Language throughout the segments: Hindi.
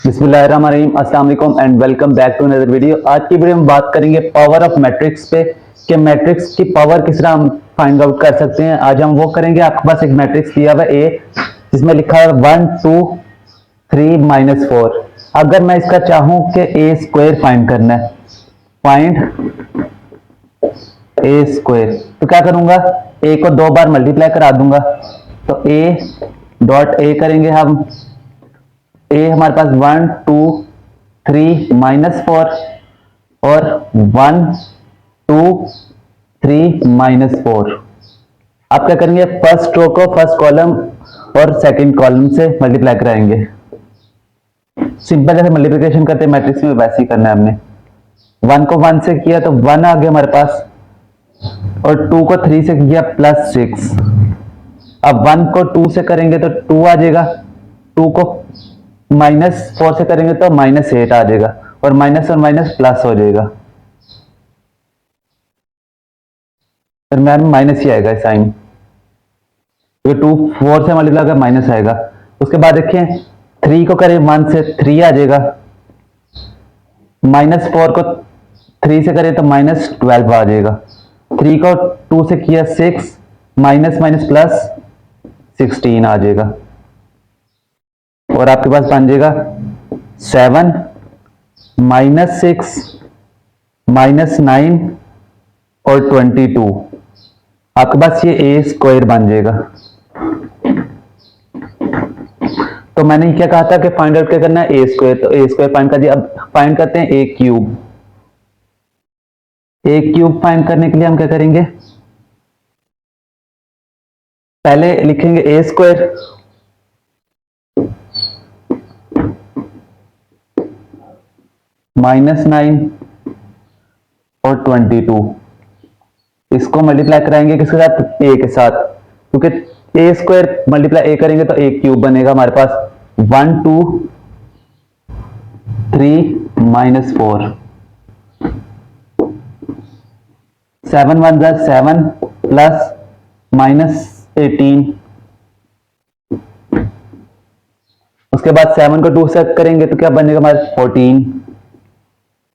बिस्मिल्लाहिर्रहमानिर्रहीम, अस्सलाम वालेकुम and welcome back to another video. आज की वीडियो में बात करेंगे पावर ऑफ मैट्रिक्स पे कि मैट्रिक्स की पावर किस तरह हम फाइंड आउट कर सकते हैं। आज हम वो करेंगे। आपके पास एक मैट्रिक्स दिया हुआ है ए, जिसमें लिखा है 1 2 3 -4। अगर मैं इसका चाहूं कि ए स्क्वायर फाइंड करना है, फाइंड ए स्क्वायर, तो क्या करूंगा, ए को 2 बार मल्टीप्लाई करा दूंगा। तो ए डॉट ए करेंगे हम, ए हमारे पास 1 2 3 -4 और 1 2 3 -4। आप क्या करेंगे, फर्स्ट रो को फर्स्ट कॉलम और सेकंड कॉलम से मल्टीप्लाई कराएंगे। सिंपल जैसे मल्टीप्लिकेशन करते हैं मैट्रिक्स में, वैसे ही करना है हमने। 1 को 1 से किया तो 1 आ गया हमारे पास, और 2 को 3 से किया +6। अब 1 को 2 से करेंगे तो 2 आ जाएगा, 2 को -4 से करेंगे तो -8 आ जाएगा, और माइनस और माइनस प्लस हो जाएगा, फिर मैम माइनस ही आएगा साइन। ये 2 4 से मल्टीप्लाई कर माइनस आएगा। उसके बाद देखें 3 को करें 1 से 3 आ जाएगा, -4 को 3 से करें तो -12 आ जाएगा, 3 को 2 से किया 6, माइनस माइनस प्लस 16 आ जाएगा, और आपके पास बन जाएगा 7 -6 -9 और 22। आपके पास ये ए स्क्वायर बन जाएगा। तो मैंने क्या कहा था कि फाइंड आउट क्या करना है, ए स्क्वायर। तो ए स्क्वायर फाइंड कर दिया। अब फाइंड करते हैं ए क्यूब। ए क्यूब फाइंड करने के लिए हम क्या करेंगे, पहले लिखेंगे ए स्क्वायर, -9 और 22। इसको मल्टीप्लाई कराएंगे किसके साथ, ए के साथ, क्योंकि ए स्क्वायर मल्टीप्लाई ए करेंगे तो ए क्यूब बनेगा हमारे पास। 1 2 3 -4, 7 1 7 प्लस -18। उसके बाद 7 को 2 से करेंगे तो क्या बनेगा हमारे 14,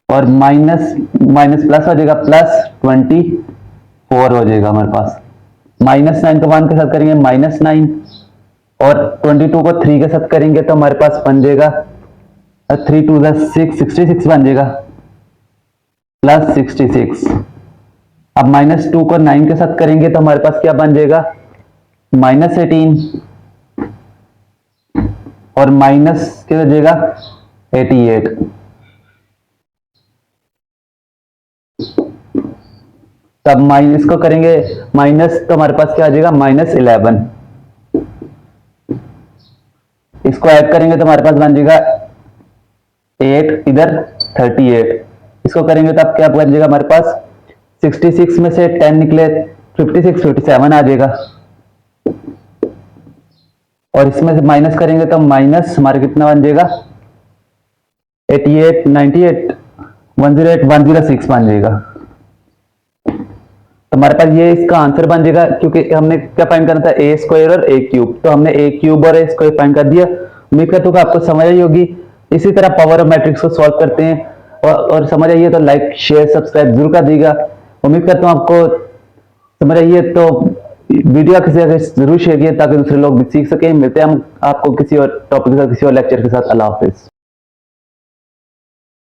और माइनस माइनस प्लस हो जाएगा, +24 हो जाएगा हमारे पास। -9 को 1 के साथ करेंगे -9, और 22 को 3 के साथ करेंगे तो हमारे पास बन जाएगा 3 2 6 66 बन जाएगा, +66। अब -2 को 9 के साथ करेंगे तो हमारे पास क्या बन जाएगा, -18, और माइनस क्या हो जाएगा 88। तब माइनस को करेंगे माइनस तो हमारे पास क्या आ जाएगा, -11। इसको ऐड करेंगे तो हमारे पास बन जाएगा 8, इधर 38। इसको करेंगे तो अब क्या बन जाएगा हमारे पास, 66 में से 10 निकले 56 57 आ जाएगा, और इसमें से माइनस करेंगे तो माइनस हमारे कितना बन जाएगा, 88 98 108 106 बन जाएगा। तो हमारे पास ये इसका आंसर बन जाएगा, क्योंकि हमने क्या फाइंड करना था, ए स्क्वायर और ए क्यूब। तो हमने ए क्यूब और ए स्क्वायर फाइंड कर दिया। उम्मीद करता हूँ कि आपको समझ आई होगी। इसी तरह पावर ऑफ मैट्रिक्स को सॉल्व करते हैं, और समझ आइए तो लाइक शेयर सब्सक्राइब जरूर कर दीजिएगा। उम्मीद करता हूँ आपको समझ आइए, तो वीडियो किसी जगह जरूर शेयर कीजिए ताकि दूसरे लोग भी सीख सकें। मिलते हैं हम आपको किसी और टॉपिक के साथ, किसी और लेक्चर के साथ। अल्लाह हाफिज।